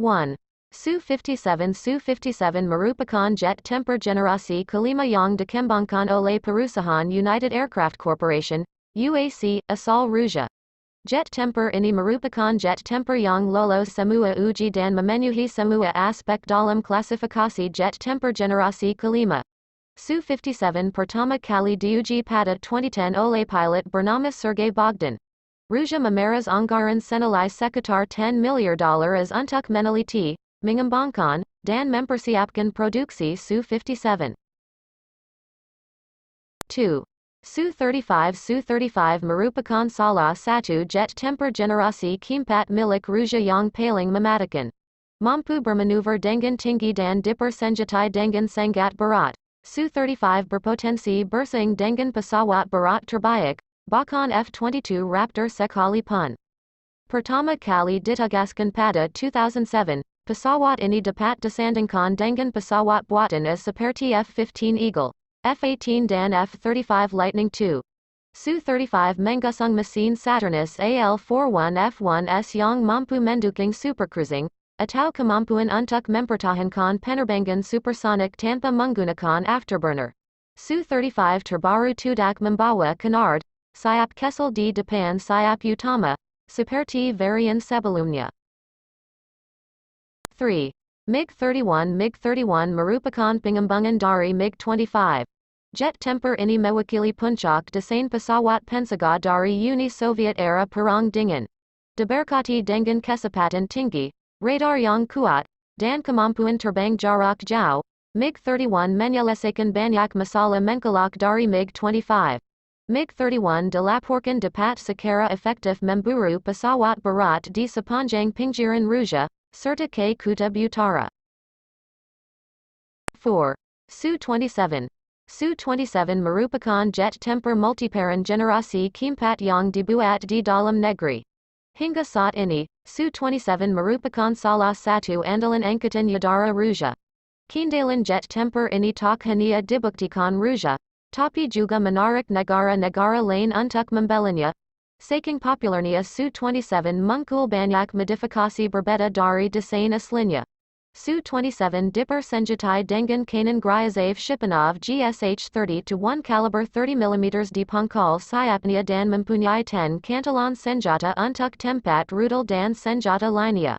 1. Su-57 Su-57 Merupakan jet tempur generasi kelima yang dikembangkan oleh Perusahaan United Aircraft Corporation, UAC, Asal Rusia. Jet tempur ini merupakan jet tempur yang lolos semua uji dan memenuhi semua aspek dalam klasifikasi jet tempur generasi kelima. Su-57 pertama kali diuji pada 2010 oleh pilot bernama Sergei Bogdan. Rusia memeras anggaran senilai sekitar $10 miliar untuk meneliti, mengembangkan, dan mempersiapkan produksi Su-57. 2. Su-35 Su-35 merupakan salah satu jet tempur generasi keempat milik Rusia yang paling mematikan. Mampu bermanuver dengan tinggi dan dipersenjatai dengan sangat berat. Su-35 berpotensi bersaing dengan pesawat berat terbaik, bahkan F-22 Raptor sekalipun. Pertama kali ditugaskan pada 2007, pesawat ini dapat disandingkan dengan pesawat buatan seperti F-15 Eagle, F-18 dan F-35 Lightning II. Su-35 mengusung mesin Saturnus AL-41F1S yang mampu mendukung supercruising, atau kemampuan untuk mempertahankan penerbangan supersonik tanpa menggunakan afterburner. Su-35 terbaru tidak membawa canard, sayap kecil di depan sayap utama, seperti varian sebelumnya. 3. MiG-31 MiG-31 merupakan pengembangan dari MiG-25. Jet tempur ini mewakili puncak desain pesawat pensaga dari Uni Soviet era Perang Dingin. Diberkati dengan kecepatan tinggi, radar yang kuat, dan kemampuan terbang jarak jauh, MiG-31 menyelesaikan banyak masalah mencolok dari MiG-25. MiG-31 dilaporkan dapat secara efektif memburu pesawat berat di sepanjang pinggiran Rusia, serta ke Kutub Utara. 4. Su-27. Su-27 merupakan jet tempur multiperan generasi keempat yang dibuat di dalam negeri. Hingga saat ini, Su-27 merupakan salah satu andalan angkatan udara Rusia. Keandalan jet tempur ini tak hanya dibuktikan Rusia, tapi juga menarik negara-negara lain untuk membelanya. Saking populernya Su-27 muncul banyak modifikasi berbeda dari desain aslinya. Su-27 dipersenjatai dengan kanan Gryazov Shipanov GSH-30-1 kaliber 30mm di pangkal sayapnya dan mempunyai 10 kantalan senjata untuk tempat rudal dan senjata lainnya.